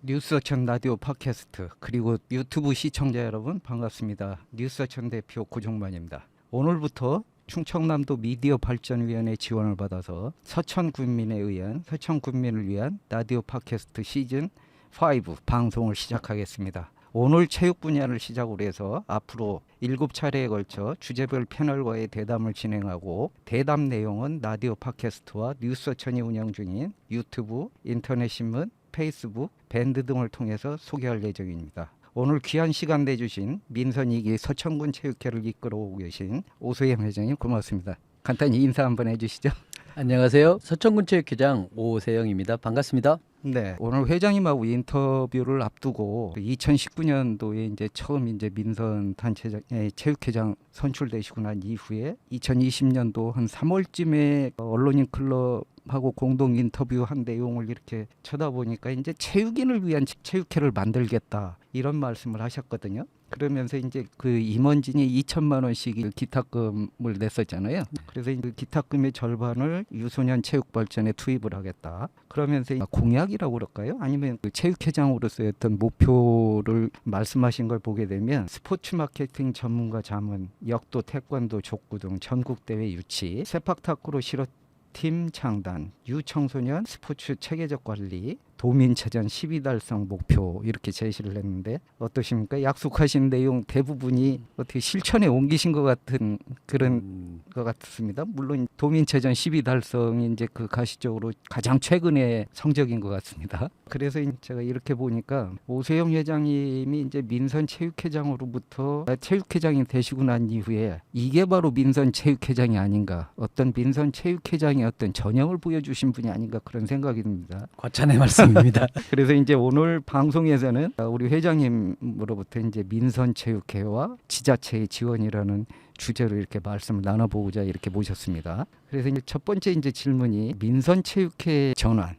뉴스어천 라디오 팟캐스트 그리고 유튜브 시청자 여러분 반갑습니다. 뉴스어천 대표 고종만입니다. 오늘부터 충청남도 미디어 발전위원회 지원을 받아서 서천군민에 의한 서천군민을 위한 라디오 팟캐스트 시즌 5 방송을 시작하겠습니다. 오늘 체육 분야를 시작으로 해서 앞으로 7차례에 걸쳐 주제별 패널과의 대담을 진행하고 대담 내용은 라디오 팟캐스트와 뉴스어천이 운영 중인 유튜브, 인터넷 신문, 페이스북, 밴드 등을 통해서 소개할 예정입니다. 오늘 귀한 시간 내주신 민선 2기 서천군 체육회를 이끌어오고 계신 오소영 회장님 고맙습니다. 간단히 인사 한번 해주시죠. 안녕하세요. 서천군 체육회장 오세영입니다. 반갑습니다. 네, 오늘 회장님하고 인터뷰를 앞두고 2019년도에 이제 처음 이제 민선 단체장 체육회장 선출되시고 난 이후에 2020년도 한 3월쯤에 언론인 클럽하고 공동 인터뷰한 내용을 이렇게 쳐다보니까 이제 체육인을 위한 체육회를 만들겠다 이런 말씀을 하셨거든요. 그러면서 이제 그 임원진이 2천만 원씩 기탁금을 냈었잖아요. 그래서 그 기탁금의 절반을 유소년 체육 발전에 투입을 하겠다. 그러면서 공약이라고 그럴까요? 아니면 그 체육회장으로서의 어떤 목표를 말씀하신 걸 보게 되면 스포츠 마케팅 전문가 자문, 역도, 태권도, 족구 등 전국 대회 유치, 세팍타크로 실업팀 창단, 유청소년 스포츠 체계적 관리, 도민체전 10위 달성 목표 이렇게 제시를 했는데 어떠십니까? 약속하신 내용 대부분이 어떻게 실천에 옮기신 것 같은 그런 것 같습니다. 물론 도민체전 10위 달성이 이제 그 가시적으로 가장 최근의 성적인 것 같습니다. 그래서 제가 이렇게 보니까 오세영 회장님이 이제 민선 체육회장으로부터 체육회장이 되시고 난 이후에 이게 바로 민선 체육회장이 아닌가, 어떤 민선 체육회장의 어떤 전형을 보여주신 분이 아닌가 그런 생각이 듭니다. 과찬의 말씀입니다. 그래서 이제 오늘 방송에서는 우리 회장님으로부터 이제 민선체육회와 지자체의 지원이라는 주제로 이렇게 말씀을 나눠보고자 이렇게 모셨습니다. 그래서 이제 첫 번째 이제 질문이 민선체육회 전환이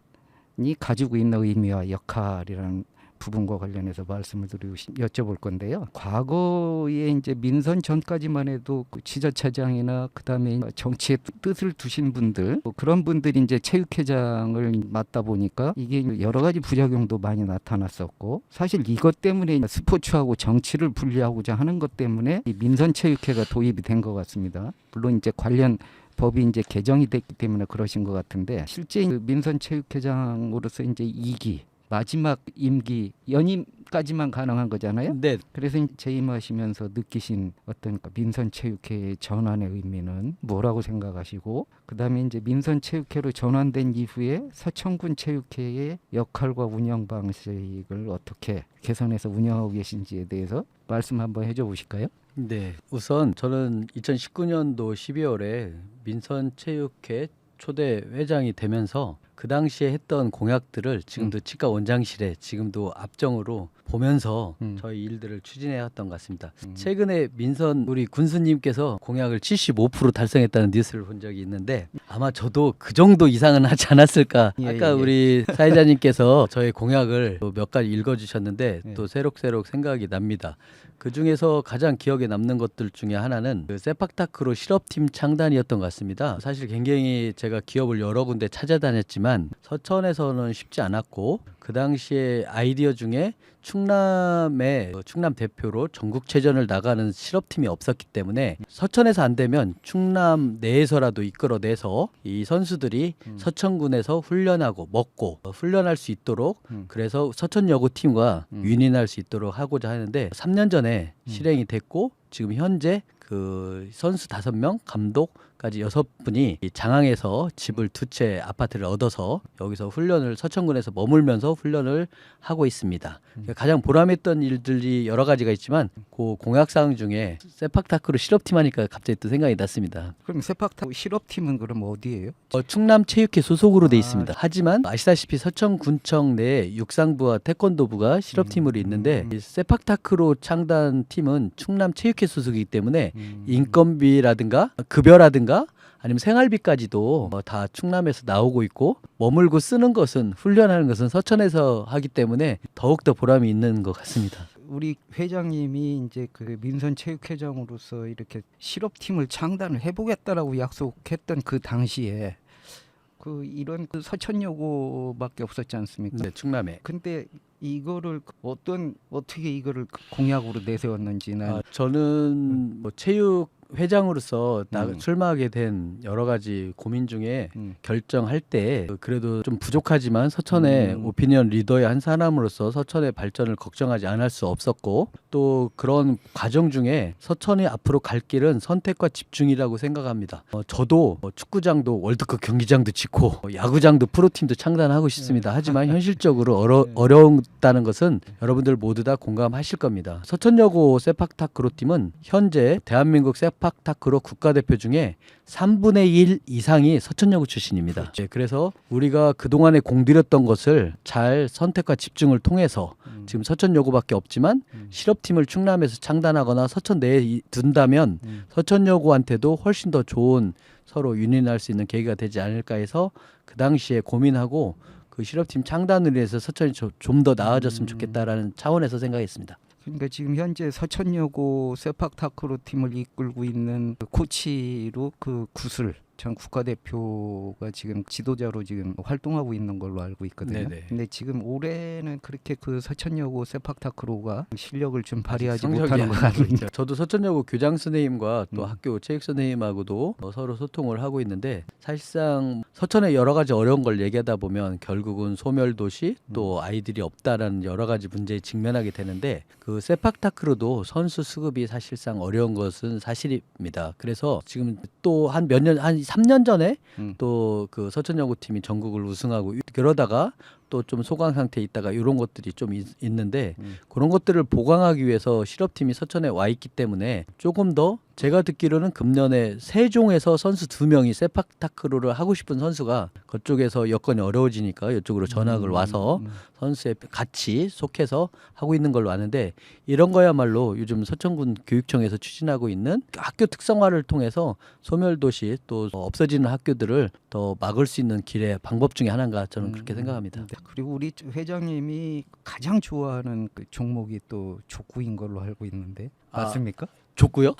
가지고 있는 의미와 역할이라는 부분과 관련해서 말씀을 드리고 여쭤볼 건데요. 과거에 이제 민선 전까지만 해도 그 지자체장이나 그다음에 정치에 뜻을 두신 분들 그런 분들이 이제 체육회장을 맡다 보니까 이게 여러 가지 부작용도 많이 나타났었고 사실 이것 때문에 스포츠하고 정치를 분리하고자 하는 것 때문에 이 민선 체육회가 도입이 된 것 같습니다. 물론 이제 관련 법이 이제 개정이 됐기 때문에 그러신 것 같은데 실제 그 민선 체육회장으로서 이제 2기 마지막 임기 연임까지만 가능한 거잖아요. 네. 그래서 재임하시면서 느끼신 어떤 민선체육회의 전환의 의미는 뭐라고 생각하시고 그다음에 이제 민선체육회로 전환된 이후에 서천군 체육회의 역할과 운영 방식을 어떻게 개선해서 운영하고 계신지에 대해서 말씀 한번 해줘 보실까요? 네. 우선 저는 2019년도 12월에 민선체육회 초대 회장이 되면서 그 당시에 했던 공약들을 지금도 치과 원장실에 지금도 압정으로 보면서 저희 일들을 추진해왔던 것 같습니다. 최근에 민선 우리 군수님께서 공약을 75% 달성했다는 뉴스를 본 적이 있는데 아마 저도 그 정도 이상은 하지 않았을까. 아까 우리 사회자님께서 저의 공약을 몇 가지 읽어주셨는데 또 새록새록 생각이 납니다. 그 중에서 가장 기억에 남는 것들 중에 하나는 그 세팍타크로 실업팀 창단이었던 것 같습니다. 사실 굉장히 제가 기업을 여러 군데 찾아다녔지만 서천에서는 쉽지 않았고 그 당시에 아이디어 중에 충남 대표로 전국체전을 나가는 실업팀이 없었기 때문에 서천에서 안 되면 충남 내에서라도 이끌어내서 이 선수들이 서천군에서 훈련하고 먹고 훈련할 수 있도록 그래서 서천여고팀과 윈윈할 수 있도록 하고자 하는데 3년 전에 실행이 됐고 지금 현재 그 선수 5명, 감독까지 6분이 장항에서 집을 2채 아파트를 얻어서 여기서 훈련을 서천군에서 머물면서 훈련을 하고 있습니다. 가장 보람했던 일들이 여러 가지가 있지만 그 공약사항 중에 세팍타크로 실업팀 하니까 갑자기 또 생각이 났습니다. 그럼 세팍타크 실업팀은 그럼 어디예요? 충남체육회 소속으로 돼 있습니다. 하지만 아시다시피 서천군청 내 육상부와 태권도부가 실업팀으로 있는데 이 세팍타크로 창단 팀은 충남체육회 소속이기 때문에 인건비라든가 급여라든가 아니면 생활비까지도 다 충남에서 나오고 있고 머물고 쓰는 것은 훈련하는 것은 서천에서 하기 때문에 더욱더 보람이 있는 것 같습니다. 우리 회장님이 이제 그 민선체육회장으로서 이렇게 실업팀을 창단을 해보겠다라고 약속했던 그 당시에 그 이런 그 서천여고밖에 없었지 않습니까? 네, 충남에. 근데 이거를 어떻게 이거를 공약으로 내세웠는지는 저는 뭐 체육 회장으로서 음. 출마하게 된 여러 가지 고민 중에 음. 결정할 때 그래도 좀 부족하지만 서천의 오피니언 리더의 한 사람으로서 서천의 발전을 걱정하지 않을 수 없었고 또 그런 과정 중에 서천이 앞으로 갈 길은 선택과 집중이라고 생각합니다. 저도 축구장도 월드컵 경기장도 짓고 야구장도 프로팀도 창단하고 싶습니다. 하지만 현실적으로 어려웠다는 것은 여러분들 모두 다 공감하실 겁니다. 서천여고 세팍타크로팀은 현재 대한민국 세팍타크로 국가대표 중에 3분의 1 이상이 서천여고 출신입니다. 네, 그래서 우리가 그동안에 공들였던 것을 잘 선택과 집중을 통해서 지금 서천여고밖에 없지만 실업팀을 충남에서 창단하거나 서천 내에 둔다면 서천여고한테도 훨씬 더 좋은 서로 윤인할 수 있는 계기가 되지 않을까 해서 그 당시에 고민하고 그 실업팀 창단을 위해서 서천이 좀 더 나아졌으면 좋겠다라는 차원에서 생각했습니다. 그러니까 지금 현재 서천여고 세팍타크로 팀을 이끌고 있는 그 코치로 그 구슬 전 국가대표가 지금 지도자로 지금 활동하고 있는 걸로 알고 있거든요. 네네. 근데 지금 올해는 그렇게 그 서천여고 세팍타크로가 실력을 좀 발휘하지 성적이 못하는 것 안 같은데. 나오니까. 저도 서천여고 교장 선생님과 또 학교 체육 선생님하고도 서로 소통을 하고 있는데 사실상 서천의 여러 가지 어려운 걸 얘기하다 보면 결국은 소멸도시 또 아이들이 없다라는 여러 가지 문제에 직면하게 되는데 그 세팍타크로도 선수 수급이 사실상 어려운 것은 사실입니다. 그래서 지금 또 한 3년 전에 또 그 서천여고 팀이 전국을 우승하고 그러다가 또 좀 소강 상태에 있다가 이런 것들이 좀 있는데 그런 것들을 보강하기 위해서 실업팀이 서천에 와 있기 때문에 조금 더 제가 듣기로는 금년에 세종에서 선수 2명이 세팍타크로를 하고 싶은 선수가 그쪽에서 여건이 어려워지니까 이쪽으로 전학을 와서 선수에 같이 속해서 하고 있는 걸로 아는데 이런 거야말로 요즘 서천군 교육청에서 추진하고 있는 학교 특성화를 통해서 소멸도시 또 없어지는 학교들을 더 막을 수 있는 길의 방법 중에 하나인가 저는 그렇게 생각합니다. 그리고 우리 회장님이 가장 좋아하는 그 종목이 또 족구인 걸로 알고 있는데 맞습니까? 족구요?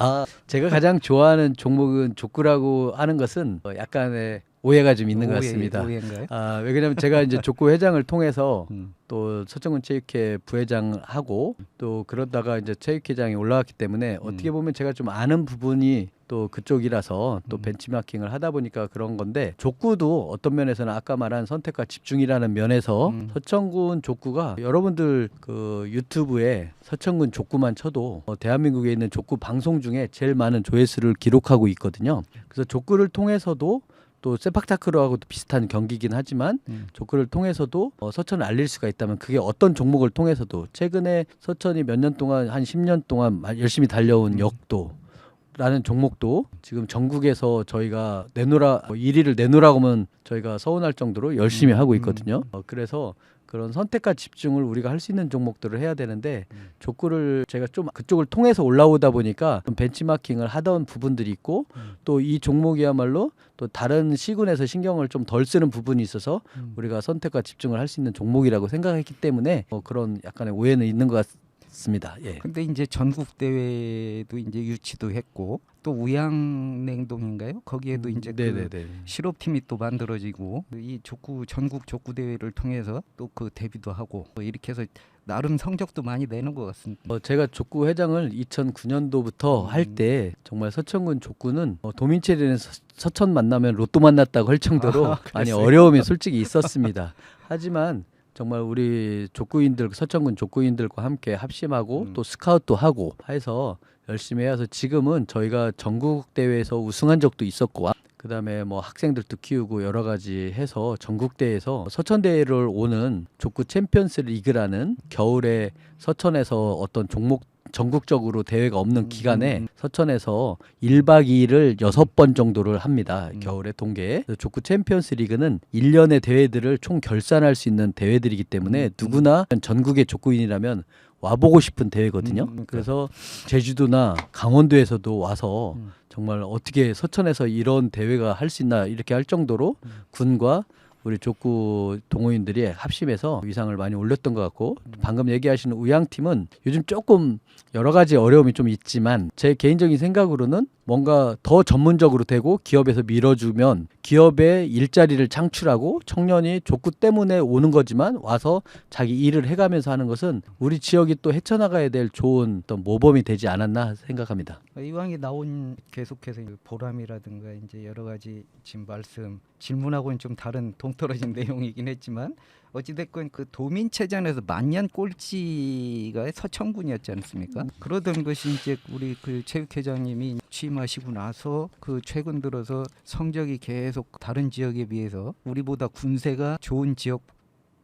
제가 가장 좋아하는 종목은 족구라고 하는 것은 약간의 오해가 좀 있는 것 같습니다. 오해인가요? 왜냐하면 제가 이제 족구 회장을 통해서 또 서천군 체육회 부회장하고 또 그러다가 이제 체육회장이 올라왔기 때문에 어떻게 보면 제가 좀 아는 부분이 또 그쪽이라서 또 벤치마킹을 하다 보니까 그런 건데 족구도 어떤 면에서는 아까 말한 선택과 집중이라는 면에서 서천군 족구가 여러분들 그 유튜브에 서천군 족구만 쳐도 대한민국에 있는 족구 방송 중에 제일 많은 조회수를 기록하고 있거든요. 그래서 족구를 통해서도 또 세팍타크로하고도 비슷한 경기긴 하지만 족구를 통해서도 서천을 알릴 수가 있다면 그게 어떤 종목을 통해서도 최근에 서천이 몇 년 동안 한 10년 동안 열심히 달려온 역도라는 종목도 지금 전국에서 저희가 1위를 내놓으라고 하면 저희가 서운할 정도로 열심히 하고 있거든요. 그래서 그런 선택과 집중을 우리가 할 수 있는 종목들을 해야 되는데 족구를 제가 좀 그쪽을 통해서 올라오다 보니까 좀 벤치마킹을 하던 부분들이 있고 또 이 종목이야말로 또 다른 시군에서 신경을 좀 덜 쓰는 부분이 있어서 우리가 선택과 집중을 할 수 있는 종목이라고 생각했기 때문에 그런 약간의 오해는 있는 것 같습니다. 예. 근데 이제 전국 대회도 이제 유치도 했고 또 우양냉동인가요? 거기에도 이제 그 실업팀이 또 만들어지고 이 족구 전국 족구 대회를 통해서 또 그 데뷔도 하고 이렇게 해서 나름 성적도 많이 내는 것 같습니다. 제가 족구 회장을 2009년도부터 할 때 정말 서천군 족구는 도민체리는 서천 만나면 로또 만났다고 할 정도로 많이 어려움이 솔직히 있었습니다. 하지만 정말 우리 족구인들 서천군 족구인들과 함께 합심하고 또 스카웃도 하고 해서 열심히 해서 지금은 저희가 전국 대회에서 우승한 적도 있었고 그다음에 뭐 학생들도 키우고 여러 가지 해서 전국 대회에서 서천 대회를 오는 족구 챔피언스 리그라는 겨울에 서천에서 어떤 종목 전국적으로 대회가 없는 기간에 서천에서 1박 2일을 6번 정도를 합니다. 겨울에 동계에. 족구 챔피언스 리그는 1년의 대회들을 총 결산할 수 있는 대회들이기 때문에 누구나 전국의 족구인이라면 와보고 싶은 대회거든요. 그래서 제주도나 강원도에서도 와서 정말 어떻게 서천에서 이런 대회가 할 수 있나 이렇게 할 정도로 군과 우리 족구 동호인들이 합심해서 위상을 많이 올렸던 것 같고 방금 얘기하시는 우양팀은 요즘 조금 여러 가지 어려움이 좀 있지만 제 개인적인 생각으로는 뭔가 더 전문적으로 되고 기업에서 밀어주면 기업의 일자리를 창출하고 청년이 족구 때문에 오는 거지만 와서 자기 일을 해가면서 하는 것은 우리 지역이 또 헤쳐나가야 될 좋은 어떤 모범이 되지 않았나 생각합니다. 이왕이 나온 계속해서 보람이라든가 이제 여러 가지 지금 말씀 질문하고는 좀 다른 동떨어진 내용이긴 했지만 어찌됐건 그 도민체전에서 만년 꼴찌가 서천군이었지 않습니까? 그러던 것이 이제 우리 그 체육회장님이 취임하시고 나서 그 최근 들어서 성적이 계속 다른 지역에 비해서 우리보다 군세가 좋은 지역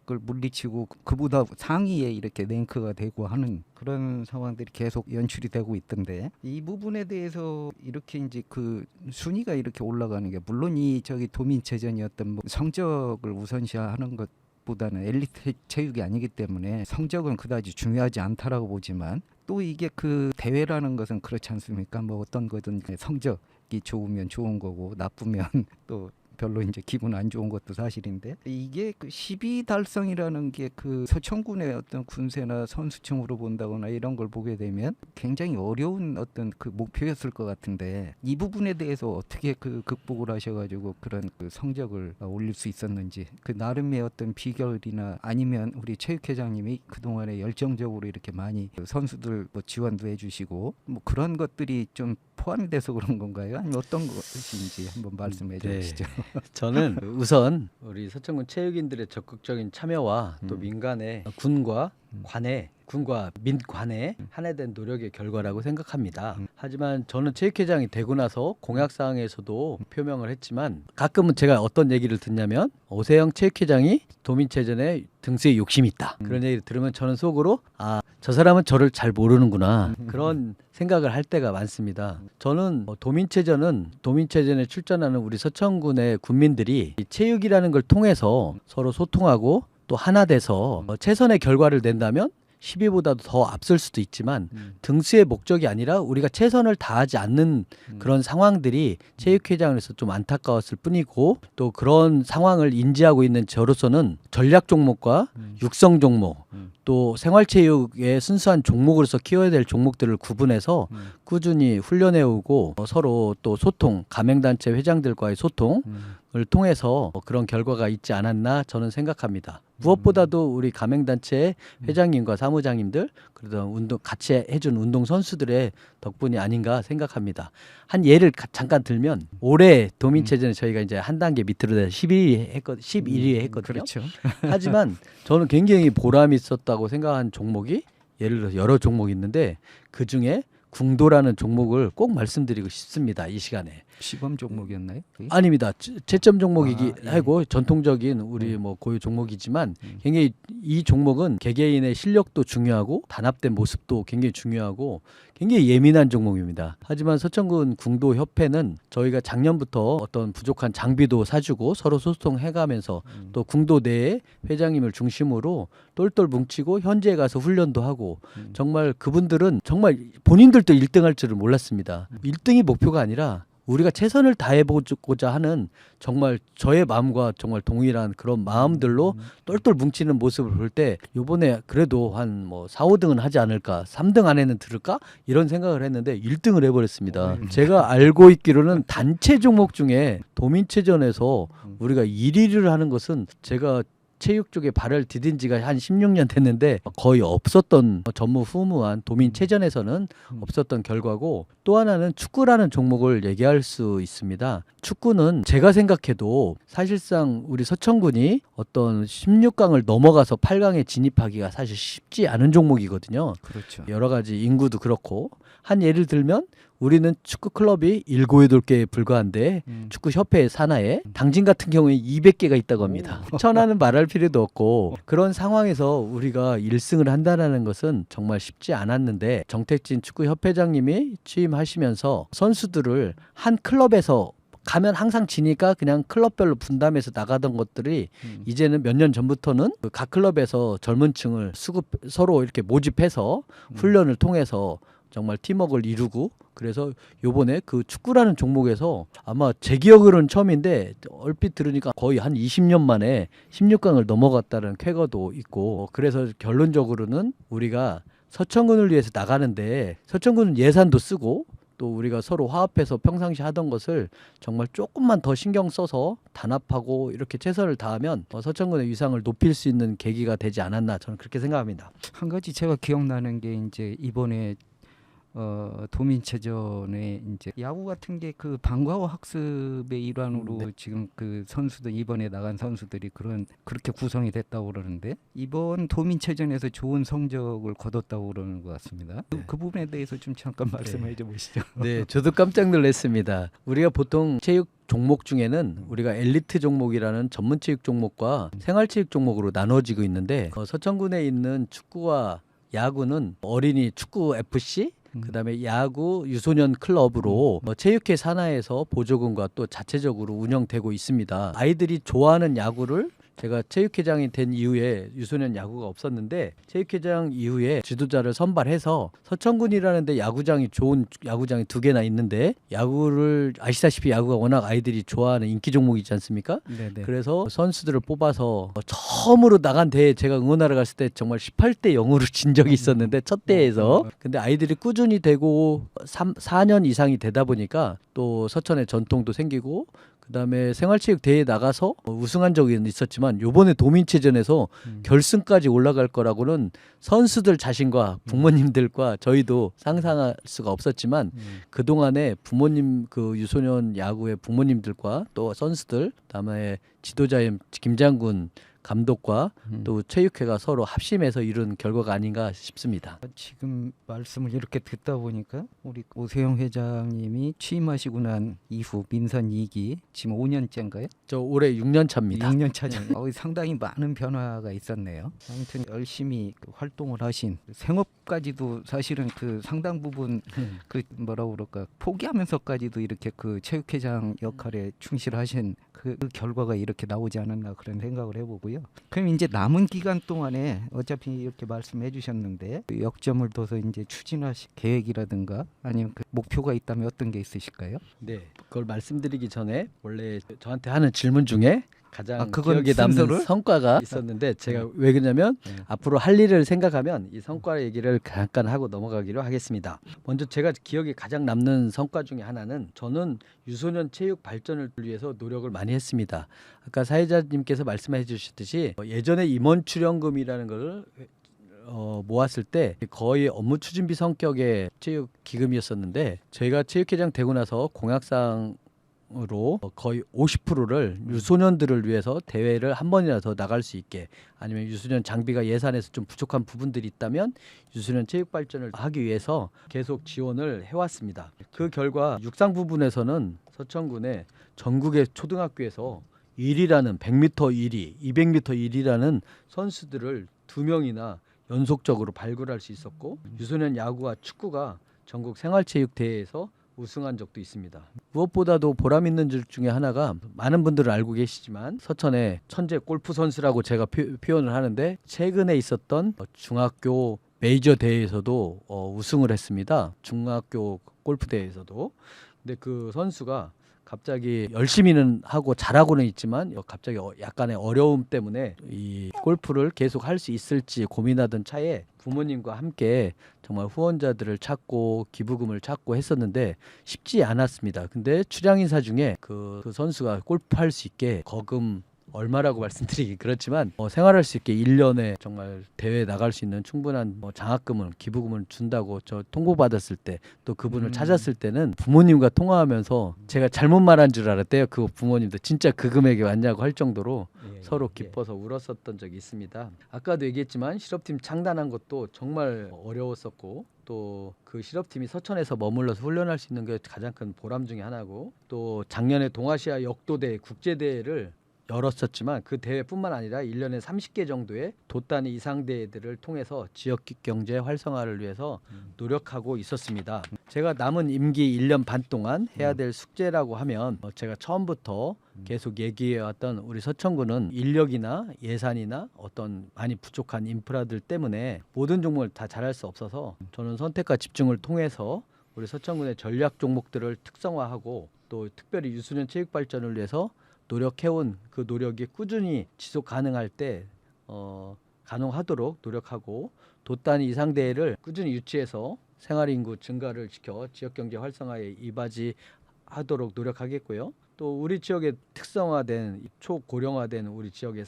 을 물리치고 그보다 상위에 이렇게 랭크가 되고 하는 그런 상황들이 계속 연출이 되고 있던데 이 부분에 대해서 이렇게 이제 그 순위가 이렇게 올라가는 게 물론 이 저기 도민체전이었던 뭐 성적을 우선시하는 것보다는 엘리트 체육이 아니기 때문에 성적은 그다지 중요하지 않다라고 보지만 또 이게 그 대회라는 것은 그렇지 않습니까? 뭐 어떤 거든 성적이 좋으면 좋은 거고 나쁘면 또 별로 이제 기분 안 좋은 것도 사실인데 이게 그 12 달성이라는 게 그 서천군의 어떤 군세나 선수층으로 본다거나 이런 걸 보게 되면 굉장히 어려운 어떤 그 목표였을 것 같은데 이 부분에 대해서 어떻게 그 극복을 하셔가지고 그런 그 성적을 올릴 수 있었는지 그 나름의 어떤 비결이나 아니면 우리 체육회장님이 그동안에 열정적으로 이렇게 많이 그 선수들 뭐 지원도 해주시고 뭐 그런 것들이 좀 포함돼서 그런 건가요? 아니면 어떤 것인지 한번 말씀해 주시죠. 저는 우선 우리 서천군 체육인들의 적극적인 참여와 또 민간의 군과 민관의 한해된 노력의 결과라고 생각합니다. 하지만 저는 체육회장이 되고 나서 공약사항에서도 표명을 했지만 가끔은 제가 어떤 얘기를 듣냐면 오세영 체육회장이 도민체전에 등수에 욕심이 있다. 그런 얘기를 들으면 저는 속으로 저 사람은 저를 잘 모르는구나. 그런 생각을 할 때가 많습니다. 저는 도민체전에 출전하는 우리 서천군의 군민들이 이 체육이라는 걸 통해서 서로 소통하고 또 하나 돼서 최선의 결과를 낸다면 10위보다도 더 앞설 수도 있지만 등수의 목적이 아니라 우리가 최선을 다하지 않는 그런 상황들이 체육회장에서 좀 안타까웠을 뿐이고 또 그런 상황을 인지하고 있는 저로서는 전략 종목과 육성 종목 또 생활체육의 순수한 종목으로서 키워야 될 종목들을 구분해서 꾸준히 훈련해오고 서로 또 소통, 가맹단체 회장들과의 소통을 통해서 그런 결과가 있지 않았나 저는 생각합니다. 무엇보다도 우리 가맹단체 회장님과 사무장님들 그러던 같이 해준 운동 선수들의 덕분이 아닌가 생각합니다. 한 예를 잠깐 들면 올해 도민체전에 저희가 이제 한 단계 밑으로 돼서 11위 했거든요. 그렇죠. 하지만 저는 굉장히 보람이 있었다고 생각한 종목이 예를 들어서 여러 종목이 있는데 그중에 궁도라는 종목을 꼭 말씀드리고 싶습니다. 이 시간에. 시범 종목이었나요? 그게? 아닙니다. 채점 종목이기 예. 하고 전통적인 우리 뭐 고유 종목이지만 굉장히 이 종목은 개개인의 실력도 중요하고 단합된 모습도 굉장히 중요하고 굉장히 예민한 종목입니다. 하지만 서천군 궁도 협회는 저희가 작년부터 어떤 부족한 장비도 사주고 서로 소통해가면서 또 궁도 내에 회장님을 중심으로 똘똘 뭉치고 현지에 가서 훈련도 하고 정말 그분들은 정말 본인들도 1등할 줄을 몰랐습니다. 1등이 목표가 아니라 우리가 최선을 다해보고자 하는 정말 저의 마음과 정말 동일한 그런 마음들로 똘똘 뭉치는 모습을 볼 때 이번에 그래도 한 뭐 4, 5등은 하지 않을까 3등 안에는 들을까 이런 생각을 했는데 1등을 해버렸습니다. 제가 알고 있기로는 단체 종목 중에 도민체전에서 우리가 1위를 하는 것은 제가 체육 쪽에 발을 디딘 지가 한 16년 됐는데 거의 없었던 전무후무한 도민체전에서는 없었던 결과고 또 하나는 축구라는 종목을 얘기할 수 있습니다. 축구는 제가 생각해도 사실상 우리 서천군이 어떤 16강을 넘어가서 8강에 진입하기가 사실 쉽지 않은 종목이거든요. 그렇죠. 여러 가지 인구도 그렇고 한 예를 들면 우리는 축구 클럽이 7, 8개에 불과한데 축구 협회 산하에 당진 같은 경우에 200개가 있다고 합니다. 천하는 말할 필요도 없고 그런 상황에서 우리가 1승을 한다는 것은 정말 쉽지 않았는데 정택진 축구 협회장님이 취임하시면서 선수들을 한 클럽에서 가면 항상 지니까 그냥 클럽별로 분담해서 나가던 것들이 이제는 몇 년 전부터는 각 클럽에서 젊은 층을 서로 이렇게 모집해서 훈련을 통해서 정말 팀워크를 이루고 그래서 요번에 그 축구라는 종목에서 아마 제 기억으로는 처음인데 얼핏 들으니까 거의 한 20년 만에 16강을 넘어갔다는 쾌거도 있고 그래서 결론적으로는 우리가 서천군을 위해서 나가는데 서천군은 예산도 쓰고 또 우리가 서로 화합해서 평상시 하던 것을 정말 조금만 더 신경 써서 단합하고 이렇게 최선을 다하면 서천군의 위상을 높일 수 있는 계기가 되지 않았나 저는 그렇게 생각합니다. 한 가지 제가 기억나는 게 이제 이번에 도민체전에 이제 야구 같은 게 그 방과후 학습의 일환으로 지금 그 선수들 이번에 나간 선수들이 그렇게 구성이 됐다고 그러는데 이번 도민체전에서 좋은 성적을 거뒀다고 그러는 것 같습니다. 그 부분에 대해서 좀 잠깐 말씀해 줘 보시죠. 네, 저도 깜짝 놀랐습니다. 우리가 보통 체육 종목 중에는 우리가 엘리트 종목이라는 전문 체육 종목과 생활 체육 종목으로 나눠지고 있는데 서천군에 있는 축구와 야구는 어린이 축구 FC 그다음에 야구 유소년 클럽으로 체육회 산하에서 보조금과 또 자체적으로 운영되고 있습니다. 아이들이 좋아하는 야구를 제가 체육회장이 된 이후에 유소년 야구가 없었는데 체육회장 이후에 지도자를 선발해서 서천군이라는 데 야구장이 좋은 야구장이 2개나 있는데 야구를 아시다시피 야구가 워낙 아이들이 좋아하는 인기 종목이지 않습니까? 네네. 그래서 선수들을 뽑아서 처음으로 나간 대회 제가 응원하러 갔을 때 정말 18대 0으로 진 적이 있었는데 첫 대회에서 근데 아이들이 꾸준히 되고 4년 이상이 되다 보니까 또 서천의 전통도 생기고 그다음에 생활체육 대회에 나가서 우승한 적이 있었지만 요번에 도민체전에서 결승까지 올라갈 거라고는 선수들 자신과 부모님들과 저희도 상상할 수가 없었지만 그동안에 부모님 그 유소년 야구의 부모님들과 또 선수들 그다음에 지도자인 김장군 감독과 또 체육회가 서로 합심해서 이룬 결과가 아닌가 싶습니다. 지금 말씀을 이렇게 듣다 보니까 우리 오세영 회장님이 취임하시고 난 이후 민선 2기 지금 5년째인가요? 저 올해 6년 차입니다. 6년 차죠. 상당히 많은 변화가 있었네요. 아무튼 열심히 활동을 하신 생업까지도 사실은 그 상당 부분 그 뭐라고 그럴까 포기하면서까지도 이렇게 그 체육회장 역할에 충실하신 그 결과가 이렇게 나오지 않았나 그런 생각을 해보고요. 그럼 이제 남은 기간 동안에 어차피 이렇게 말씀해 주셨는데 그 역점을 둬서 이제 추진하실 계획이라든가 아니면 그 목표가 있다면 어떤 게 있으실까요? 네, 그걸 말씀드리기 전에 원래 저한테 하는 질문 중에 가장 그건 기억에 남는 순서를? 성과가 있었는데 제가 왜 그러냐면 앞으로 할 일을 생각하면 이 성과 얘기를 잠깐 하고 넘어가기로 하겠습니다. 먼저 제가 기억에 가장 남는 성과 중에 하나는 저는 유소년 체육 발전을 위해서 노력을 많이 했습니다. 아까 사회자님께서 말씀해 주셨듯이 예전에 임원 출연금이라는 걸 모았을 때 거의 업무 추진비 성격의 체육 기금이었었는데 저희가 체육회장 되고 나서 공약상 으로 거의 50%를 유소년들을 위해서 대회를 한 번이라도 더 나갈 수 있게 아니면 유소년 장비가 예산에서 좀 부족한 부분들이 있다면 유소년 체육 발전을 하기 위해서 계속 지원을 해왔습니다. 그 결과 육상 부분에서는 서천군의 전국의 초등학교에서 1위라는 100m 1위, 200m 1위라는 선수들을 2명이나 연속적으로 발굴할 수 있었고 유소년 야구와 축구가 전국 생활체육대회에서 우승한 적도 있습니다. 무엇보다도 보람 있는 줄 중에 하나가 많은 분들은 알고 계시지만 서천의 천재 골프 선수라고 제가 표현을 하는데 최근에 있었던 중학교 메이저 대회에서도 우승을 했습니다. 중학교 골프 대회에서도. 근데 그 선수가 갑자기 열심히는 하고 잘하고는 있지만 갑자기 약간의 어려움 때문에 이 골프를 계속 할 수 있을지 고민하던 차에 부모님과 함께 정말 후원자들을 찾고 기부금을 찾고 했었는데 쉽지 않았습니다. 근데 출향인사 중에 그 선수가 골프할 수 있게 거금 얼마라고 말씀드리기 그렇지만 생활할 수 있게 1년에 정말 대회에 나갈 수 있는 충분한 장학금을 기부금을 준다고 저 통보받았을 때 또 그분을 찾았을 때는 부모님과 통화하면서 제가 잘못 말한 줄 알았대요. 그 부모님도 진짜 그 금액이 왔냐고 할 정도로 서로 기뻐서 울었었던 적이 있습니다. 아까도 얘기했지만 실업팀 창단한 것도 정말 어려웠었고 또 그 실업팀이 서천에서 머물러서 훈련할 수 있는 게 가장 큰 보람 중에 하나고 또 작년에 동아시아 역도대 국제대회를 열었었지만 그 대회뿐만 아니라 1년에 30개 정도의 돛단위 이상 대회들을 통해서 지역 경제 활성화를 위해서 노력하고 있었습니다. 제가 남은 임기 1년 반 동안 해야 될 숙제라고 하면 제가 처음부터 계속 얘기해왔던 우리 서천군은 인력이나 예산이나 어떤 많이 부족한 인프라들 때문에 모든 종목을 다 잘할 수 없어서 저는 선택과 집중을 통해서 우리 서천군의 전략 종목들을 특성화하고 또 특별히 유소년 체육 발전을 위해서 노력해온 그 노력이 꾸준히 지속 가능할 때 가능하도록 노력하고 돛단위 이상 대회를 꾸준히 유치해서 생활인구 증가를 시켜 지역경제 활성화에 이바지하도록 노력하겠고요. 또 우리 지역의 특성화된 초고령화된 우리 지역의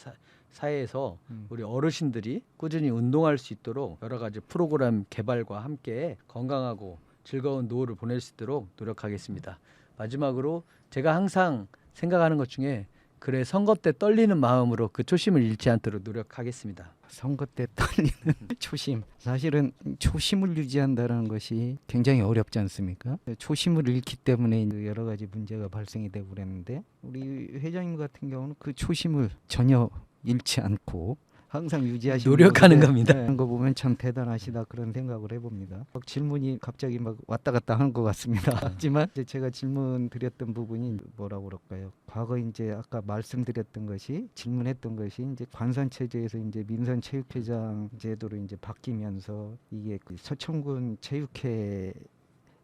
사회에서 우리 어르신들이 꾸준히 운동할 수 있도록 여러 가지 프로그램 개발과 함께 건강하고 즐거운 노후를 보낼 수 있도록 노력하겠습니다. 마지막으로 제가 항상 생각하는 것 중에 그래 선거 때 떨리는 마음으로 그 초심을 잃지 않도록 노력하겠습니다. 선거 때 떨리는 초심. 사실은 초심을 유지한다는 것이 굉장히 어렵지 않습니까? 초심을 잃기 때문에 여러 가지 문제가 발생이 되고 그랬는데 우리 회장님 같은 경우는 그 초심을 전혀 잃지 않고 항상 유지하시는 노력하는 겁니다. 그런 거 보면 참 대단하시다 그런 생각을 해봅니다. 질문이 갑자기 막 왔다 갔다 하는 것 같습니다. 하지만 이제 제가 질문 드렸던 부분이 뭐라고 그럴까요? 과거 이제 아까 말씀드렸던 것이 질문했던 것이 이제 관선 체제에서 이제 민선 체육회장 제도로 이제 바뀌면서 이게 그 서천군 체육회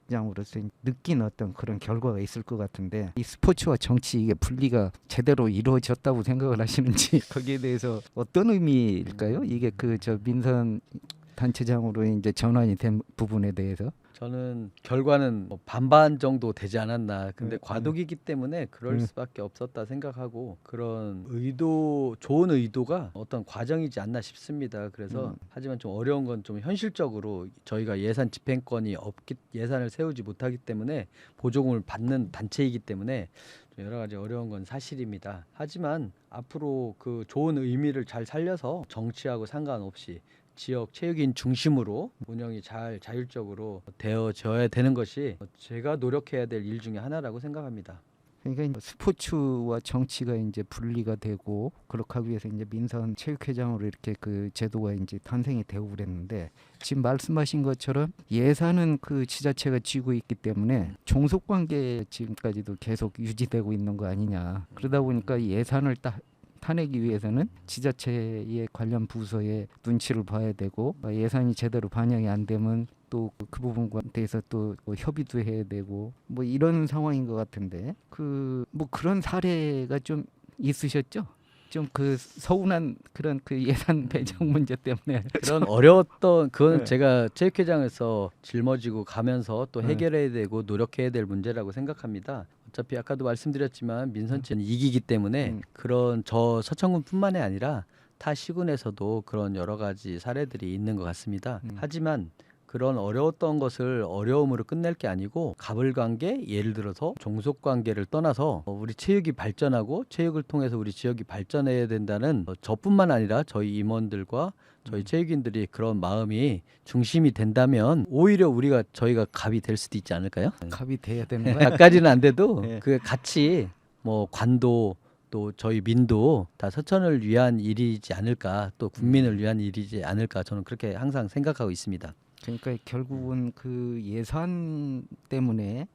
장으로서 느낀 어떤 그런 결과가 있을 것 같은데 이 스포츠와 정치 이게 분리가 제대로 이루어졌다고 생각을 하시는지 거기에 대해서 어떤 의미일까요? 이게 그 저 민선 단체장으로 이제 전환이 된 부분에 대해서 저는 결과는 뭐 반반 정도 되지 않았나. 근데 과도기이기 때문에 그럴 수밖에 없었다 생각하고 그런 의도 좋은 의도가 어떤 과정이지 않나 싶습니다. 그래서 하지만 좀 어려운 건 좀 현실적으로 저희가 예산 집행권이 없기 예산을 세우지 못하기 때문에 보조금을 받는 단체이기 때문에 좀 여러 가지 어려운 건 사실입니다. 하지만 앞으로 그 좋은 의미를 잘 살려서 정치하고 상관없이 지역 체육인 중심으로 운영이 잘 자율적으로 되어져야 되는 것이 제가 노력해야 될 일 중에 하나라고 생각합니다. 그러니까 스포츠와 정치가 이제 분리가 되고 그렇게 하기 위해서 이제 민선 체육회장으로 이렇게 그 제도가 이제 탄생이 되고 그랬는데 지금 말씀하신 것처럼 예산은 그 지자체가 쥐고 있기 때문에 종속 관계 지금까지도 계속 유지되고 있는 거 아니냐. 그러다 보니까 예산을 타내기 위해서는 지자체의 관련 부서의 눈치를 봐야 되고 예산이 제대로 반영이 안 되면 또 그 부분과 대해서 또 협의도 해야 되고 뭐 이런 상황인 것 같은데 그 뭐 그런 사례가 좀 있으셨죠? 좀 그 서운한 그런 그 예산 배정 문제 때문에 그런 어려웠던 그건 네. 제가 체육회장에서 짊어지고 가면서 또 해결해야 되고 노력해야 될 문제라고 생각합니다. 어차피 아까도 말씀드렸지만 민선체는 이기기 때문에 그런 저 서천군뿐만이 아니라 타 시군에서도 그런 여러 가지 사례들이 있는 것 같습니다. 하지만 그런 어려웠던 것을 어려움으로 끝낼 게 아니고 가불관계, 예를 들어서 종속관계를 떠나서 우리 체육이 발전하고 체육을 통해서 우리 지역이 발전해야 된다는 저뿐만 아니라 저희 임원들과 저희 체육인들이 그런 마음이 중심이 된다면 오히려 저희가 갑이 될 수도 있지 않을까요? 갑이 돼야 되는 거야. 까지는 안 돼도 네. 그 같이 뭐 관도 또 저희 민도 다 서천을 위한 일이지 않을까, 또 국민을 위한 일이지 않을까, 저는 그렇게 항상 생각하고 있습니다. 그러니까 결국은 그 예산 때문에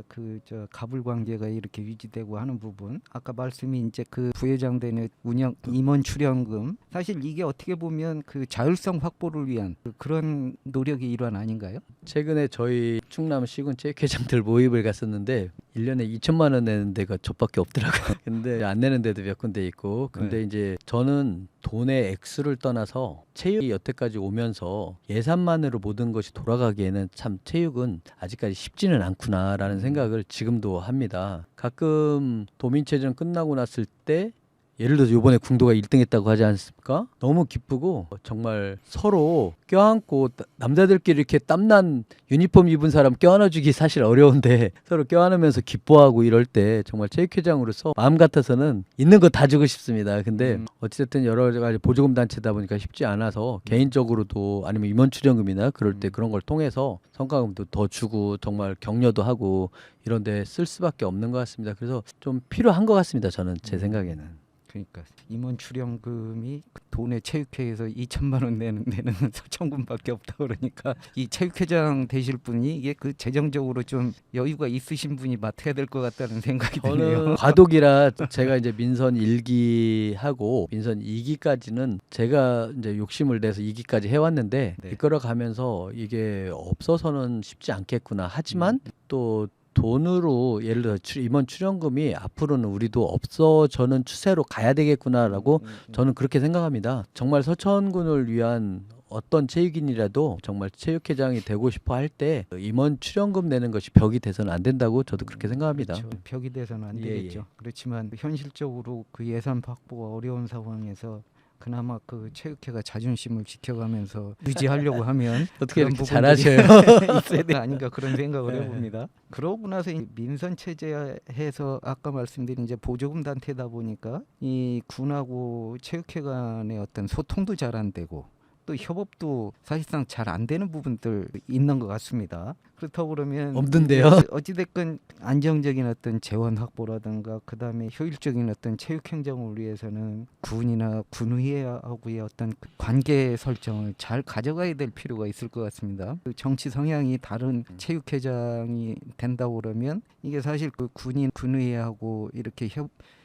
그 저 가불 관계가 이렇게 유지되고 하는 부분 아까 말씀이 이제 그 부회장단의 운영 임원 출연금 사실 이게 어떻게 보면 그 자율성 확보를 위한 그런 노력의 일환 아닌가요? 최근에 저희 충남 시군 체육회장들 모임을 갔었는데 1년에 2천만 원 내는 데가 저밖에 없더라고요. 근데 안 내는 데도 몇 군데 있고 근데 이제 저는 돈의 액수를 떠나서 체육이 여태까지 오면서 예산만으로 모든 것이 돌아가기에는 참 체육은 아직까지 쉽지는 않구나라는 생각을 지금도 합니다. 가끔 도민체전 끝나고 났을 때 예를 들어서 이번에 궁도가 1등했다고 하지 않습니까? 너무 기쁘고 정말 서로 껴안고 남자들끼리 이렇게 땀난 유니폼 입은 사람 껴안아주기 사실 어려운데 서로 껴안으면서 기뻐하고 이럴 때 정말 체육회장으로서 마음 같아서는 있는 거 다 주고 싶습니다. 근데 어찌됐든 여러 가지 보조금 단체다 보니까 쉽지 않아서 개인적으로도 아니면 임원 출연금이나 그럴 때 그런 걸 통해서 성과금도 더 주고 정말 격려도 하고 이런 데 쓸 수밖에 없는 것 같습니다. 그래서 좀 필요한 것 같습니다. 저는 제 생각에는. 그러니까 임원 출연금이 도내 체육회에서 2천만 원 내는 데는 서천군밖에 없다 그러니까 이 체육회장 되실 분이 이게 그 재정적으로 좀 여유가 있으신 분이 맡아야 될 것 같다는 생각이 드네요. 저는 과도기라 제가 이제 민선 1기하고 민선 2기까지는 제가 이제 욕심을 내서 2기까지 해왔는데 네. 이끌어가면서 이게 없어서는 쉽지 않겠구나. 하지만 또 돈으로 예를 들어 임원 출연금이 앞으로는 우리도 없어져는 추세로 가야 되겠구나라고 저는 그렇게 생각합니다. 정말 서천군을 위한 어떤 체육인이라도 정말 체육회장이 되고 싶어 할 때 임원 출연금 내는 것이 벽이 돼서는 안 된다고 저도 그렇게 생각합니다. 그렇죠. 벽이 돼서는 안 예, 되겠죠. 예. 그렇지만 현실적으로 그 예산 확보가 어려운 상황에서 그나마 그 체육회가 자존심을 지켜가면서 유지하려고 하면 어떻게 그런 이렇게 부분들이 잘하셔요? 있어야 돼 아닌가 그런 생각을 네. 해봅니다. 그러고 나서 이 민선 체제에서 아까 말씀드린 이제 보조금 단체다 보니까 이 군하고 체육회 간의 어떤 소통도 잘 안 되고 또 협업도 사실상 잘 안 되는 부분들 있는 것 같습니다. 그렇다고 그러면 없는데요? 이제 어찌됐건 안정적인 어떤 재원 확보라든가 그다음에 효율적인 어떤 체육 행정을 위해서는 군이나 군의회하고의 어떤 그 관계 설정을 잘 가져가야 될 필요가 있을 것 같습니다. 그 정치 성향이 다른 체육회장이 된다고 그러면 이게 사실 그 군인 군의회하고 이렇게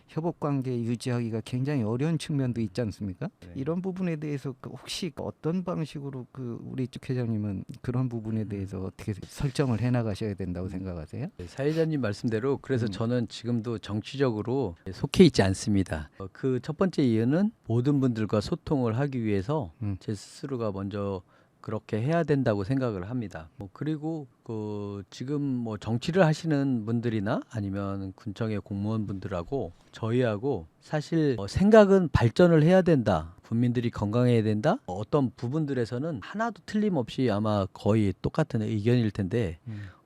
협업 관계 유지하기가 굉장히 어려운 측면도 있지 않습니까? 네. 이런 부분에 대해서 그 혹시 어떤 방식으로 그 우리 쪽 회장님은 그런 부분에 대해서 어떻게 설정을 해 나가셔야 된다고 생각하세요? 사회자님 말씀대로 그래서 음. 저는 지금도 정치적으로 속해 있지 않습니다. 그 첫 번째 이유는 모든 분들과 소통을 하기 위해서 제 스스로가 먼저 그렇게 해야 된다고 생각을 합니다. 그리고 그 지금 뭐 정치를 하시는 분들이나 아니면 군청의 공무원분들하고 저희하고 사실 생각은 발전을 해야 된다. 국민들이 건강해야 된다. 어떤 부분들에서는 하나도 틀림없이 아마 거의 똑같은 의견일 텐데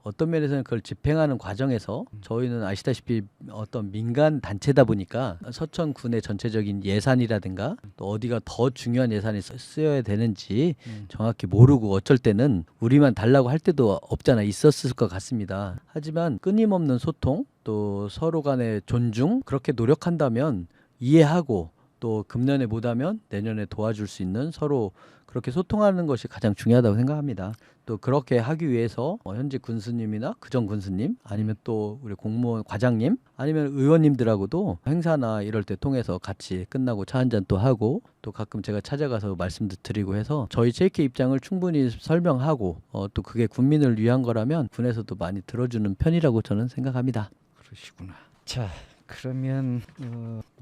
어떤 면에서는 그걸 집행하는 과정에서 저희는 아시다시피 어떤 민간 단체다 보니까 서천군의 전체적인 예산이라든가 또 어디가 더 중요한 예산이 쓰여야 되는지 정확히 모르고 어쩔 때는 우리만 달라고 할 때도 없잖아 있었을 것 같습니다. 하지만 끊임없는 소통 또 서로 간의 존중 그렇게 노력한다면 이해하고 또 금년에 못하면 내년에 도와줄 수 있는 서로 그렇게 소통하는 것이 가장 중요하다고 생각합니다. 또 그렇게 하기 위해서 현재 군수님이나 그전 군수님 아니면 또 우리 공무원 과장님 아니면 의원님들하고도 행사나 이럴 때 통해서 같이 끝나고 차 한잔 또 하고 또 가끔 제가 찾아가서 말씀도 드리고 해서 저희 체육회 입장을 충분히 설명하고 또 그게 국민을 위한 거라면 군에서도 많이 들어주는 편이라고 저는 생각합니다. 그러시구나. 자, 그러면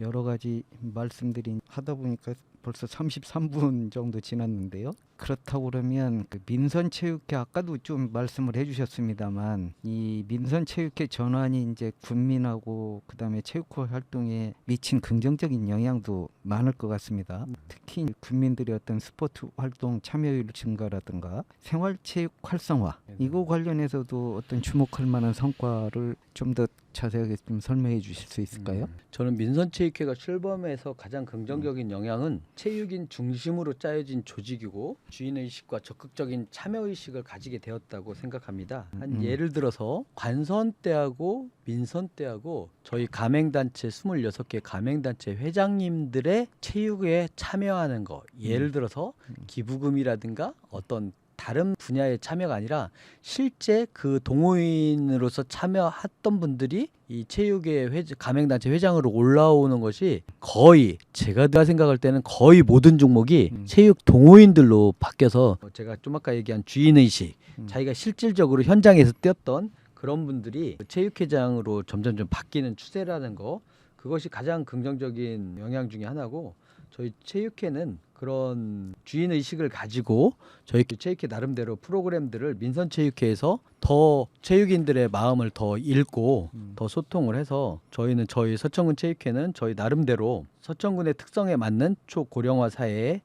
여러 가지 말씀들이 하다 보니까 벌써 33분 정도 지났는데요. 그렇다고 그러면 그 민선체육회 아까도 좀 말씀을 해주셨습니다만 이 민선체육회 전환이 이제 군민하고 그다음에 체육회 활동에 미친 긍정적인 영향도 많을 것 같습니다. 특히 군민들의 어떤 스포츠 활동 참여율 증가라든가 생활체육 활성화 이거 관련해서도 어떤 주목할 만한 성과를 좀 더 자세하게 좀 설명해 주실 수 있을까요? 저는 민선체육회가 출범해서 가장 긍정적인 영향은 체육인 중심으로 짜여진 조직이고 주인의식과 적극적인 참여의식을 가지게 되었다고 생각합니다. 한 예를 들어서 관선 때하고 민선 때하고 저희 가맹단체 26개 가맹단체 회장님들의 체육에 참여하는 거 예를 들어서 기부금이라든가 어떤 다른 분야의 참여가 아니라 실제 그 동호인으로서 참여했던 분들이 이 체육의 가맹단체 회장으로 올라오는 것이 거의 제가 생각할 때는 거의 모든 종목이 체육 동호인들로 바뀌어서 제가 좀 아까 얘기한 주인의식 자기가 실질적으로 현장에서 뛰었던 그런 분들이 체육회장으로 점점 좀 바뀌는 추세라는 거 그것이 가장 긍정적인 영향 중에 하나고 저희 체육회는 그런 주인의식을 가지고 저희 체육회 나름대로 프로그램들을 민선체육회에서 더 체육인들의 마음을 더 읽고 더 소통을 해서 저희는 저희 서천군 체육회는 저희 나름대로 서천군의 특성에 맞는 초고령화 사회의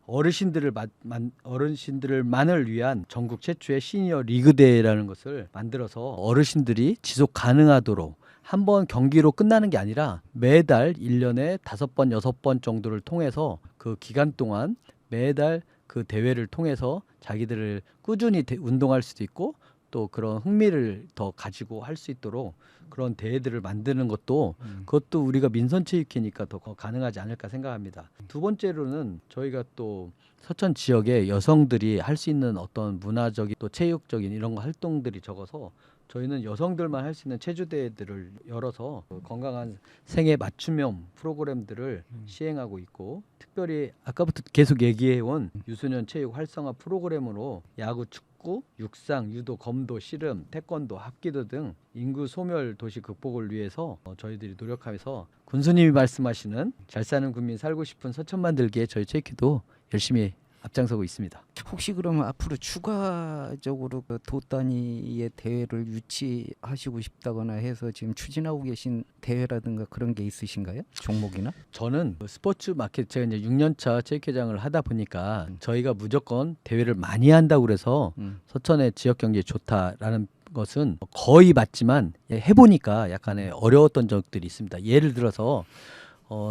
어르신들만을 위한 전국 최초의 시니어 리그 대회라는 것을 만들어서 어르신들이 지속 가능하도록 한 번 경기로 끝나는 게 아니라 매달 1년에 5번, 6번 정도를 통해서 그 기간 동안 매달 그 대회를 통해서 자기들을 꾸준히 운동할 수도 있고 또 그런 흥미를 더 가지고 할 수 있도록 그런 대회들을 만드는 것도 그것도 우리가 민선체육회니까 더 가능하지 않을까 생각합니다. 두 번째로는 저희가 또 서천 지역의 여성들이 할 수 있는 어떤 문화적인 또 체육적인 이런 활동들이 적어서 저희는 여성들만 할 수 있는 체조대회들을 열어서 건강한 생애 맞춤형 프로그램들을 시행하고 있고 특별히 아까부터 계속 얘기해온 유소년 체육 활성화 프로그램으로 야구, 축구, 육상, 유도, 검도, 씨름, 태권도, 합기도 등 인구 소멸 도시 극복을 위해서 저희들이 노력하면서 군수님이 말씀하시는 잘 사는 국민 살고 싶은 서천 만들기에 저희 체육회도 열심히 앞장서고 있습니다. 혹시 그러면 앞으로 추가적으로 그 도 단위의 대회를 유치하시고 싶다거나 해서 지금 추진하고 계신 대회라든가 그런 게 있으신가요? 종목이나? 저는 스포츠 마켓 제가 이제 6년차 체육회장을 하다 보니까 저희가 무조건 대회를 많이 한다고 그래서 서천의 지역 경기에 좋다라는 것은 거의 맞지만 해보니까 약간의 어려웠던 적들이 있습니다. 예를 들어서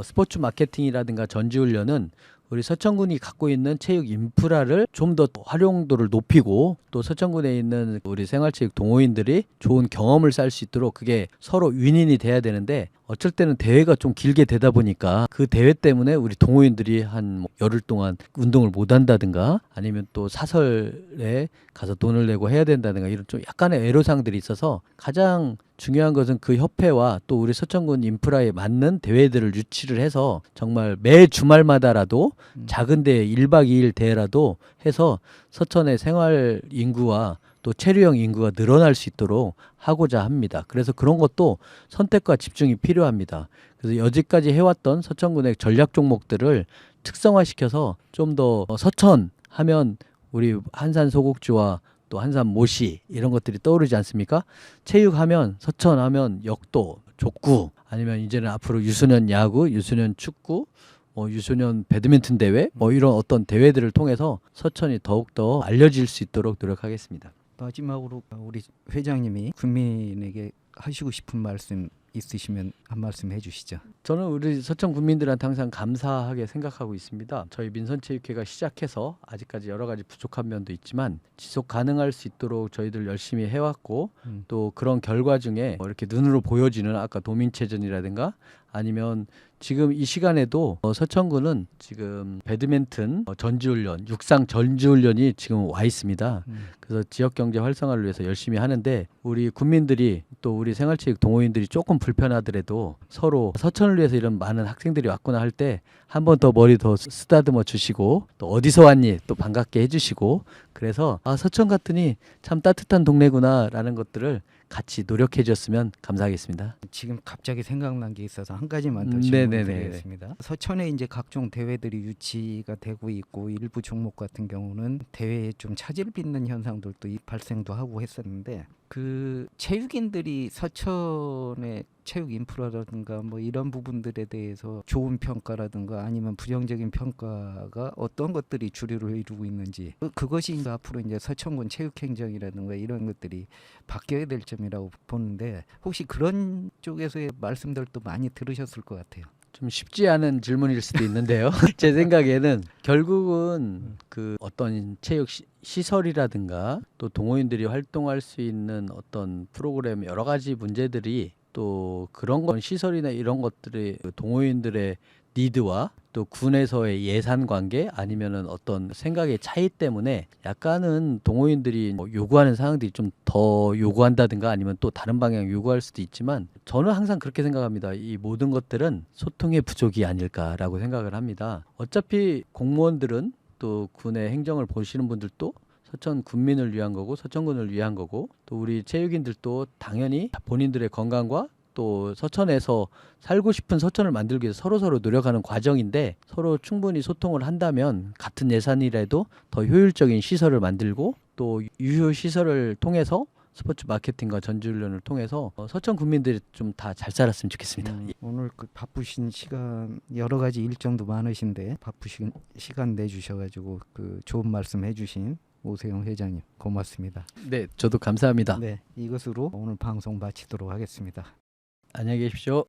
스포츠 마케팅이라든가 전지훈련은 우리 서천군이 갖고 있는 체육 인프라를 좀 더 활용도를 높이고 또 서천군에 있는 우리 생활체육 동호인들이 좋은 경험을 쌓을 수 있도록 그게 서로 윈윈이 돼야 되는데 어쩔 때는 대회가 좀 길게 되다 보니까 그 대회 때문에 우리 동호인들이 한 열흘 동안 운동을 못 한다든가 아니면 또 사설에 가서 돈을 내고 해야 된다든가 이런 좀 약간의 애로사항들이 있어서 가장 중요한 것은 그 협회와 또 우리 서천군 인프라에 맞는 대회들을 유치를 해서 정말 매 주말마다라도 작은 대회 1박 2일 대회라도 해서 서천의 생활 인구와 또 체류형 인구가 늘어날 수 있도록 하고자 합니다. 그래서 그런 것도 선택과 집중이 필요합니다. 그래서 여지까지 해왔던 서천군의 전략 종목들을 특성화시켜서 좀 더 서천 하면 우리 한산 소곡주와 또 한산 모시 이런 것들이 떠오르지 않습니까? 체육하면 서천하면 역도, 족구 아니면 이제는 앞으로 유소년 야구, 유소년 축구 유소년 배드민턴 대회 이런 어떤 대회들을 통해서 서천이 더욱더 알려질 수 있도록 노력하겠습니다. 마지막으로 우리 회장님이 국민에게 하시고 싶은 말씀 있으시면 한 말씀 해주시죠. 저는 우리 서천 국민들한테 항상 감사하게 생각하고 있습니다. 저희 민선체육회가 시작해서 아직까지 여러 가지 부족한 면도 있지만 지속 가능할 수 있도록 저희들 열심히 해왔고 또 그런 결과 중에 이렇게 눈으로 보여지는 아까 도민체전이라든가 아니면 지금 이 시간에도 서천군은 지금 배드민턴 전지훈련, 육상 전지훈련이 지금 와 있습니다. 그래서 지역경제 활성화를 위해서 열심히 하는데 우리 국민들이 또 우리 생활체육 동호인들이 조금 불편하더라도 서로 서천을 위해서 이런 많은 학생들이 왔구나 할 때 한 번 더 머리 더 쓰다듬어 주시고 또 어디서 왔니 또 반갑게 해주시고 그래서 서천 같으니 참 따뜻한 동네구나라는 것들을 같이 노력해 주셨으면 감사하겠습니다. 지금 갑자기 생각난 게 있어서 한 가지만 더 네네네. 질문드리겠습니다. 서천에 이제 각종 대회들이 유치가 되고 있고 일부 종목 같은 경우는 대회에 좀 차질을 빚는 현상들도 발생도 하고 했었는데 그 체육인들이 서천의 체육 인프라라든가 뭐 이런 부분들에 대해서 좋은 평가라든가 아니면 부정적인 평가가 어떤 것들이 주류를 이루고 있는지 그것이 이제 앞으로 이제 서천군 체육행정이라든가 이런 것들이 바뀌어야 될 점이라고 보는데 혹시 그런 쪽에서의 말씀들도 많이 들으셨을 것 같아요. 좀 쉽지 않은 질문일 수도 있는데요. 제 생각에는 결국은 그 어떤 체육 시설이라든가 또 동호인들이 활동할 수 있는 어떤 프로그램 여러 가지 문제들이 또 그런 건 시설이나 이런 것들이 동호인들의 니드와 또 군에서의 예산 관계 아니면은 어떤 생각의 차이 때문에 약간은 동호인들이 요구하는 사항들이 좀 더 요구한다든가 아니면 또 다른 방향 요구할 수도 있지만 저는 항상 그렇게 생각합니다. 이 모든 것들은 소통의 부족이 아닐까라고 생각을 합니다. 어차피 공무원들은 또 군의 행정을 보시는 분들도 서천 군민을 위한 거고 서천군을 위한 거고 또 우리 체육인들도 당연히 본인들의 건강과 또 서천에서 살고 싶은 서천을 만들기 위해서 서로 노력하는 과정인데 서로 충분히 소통을 한다면 같은 예산이라도 더 효율적인 시설을 만들고 또 유효 시설을 통해서 스포츠 마케팅과 전지훈련을 통해서 서천 국민들이 좀 다 잘 살았으면 좋겠습니다. 오늘 그 바쁘신 시간 여러 가지 일정도 많으신데 바쁘신 시간 내주셔가지고 그 좋은 말씀 해주신 오세영 회장님 고맙습니다. 네, 저도 감사합니다. 네, 이것으로 오늘 방송 마치도록 하겠습니다. 안녕히 계십시오.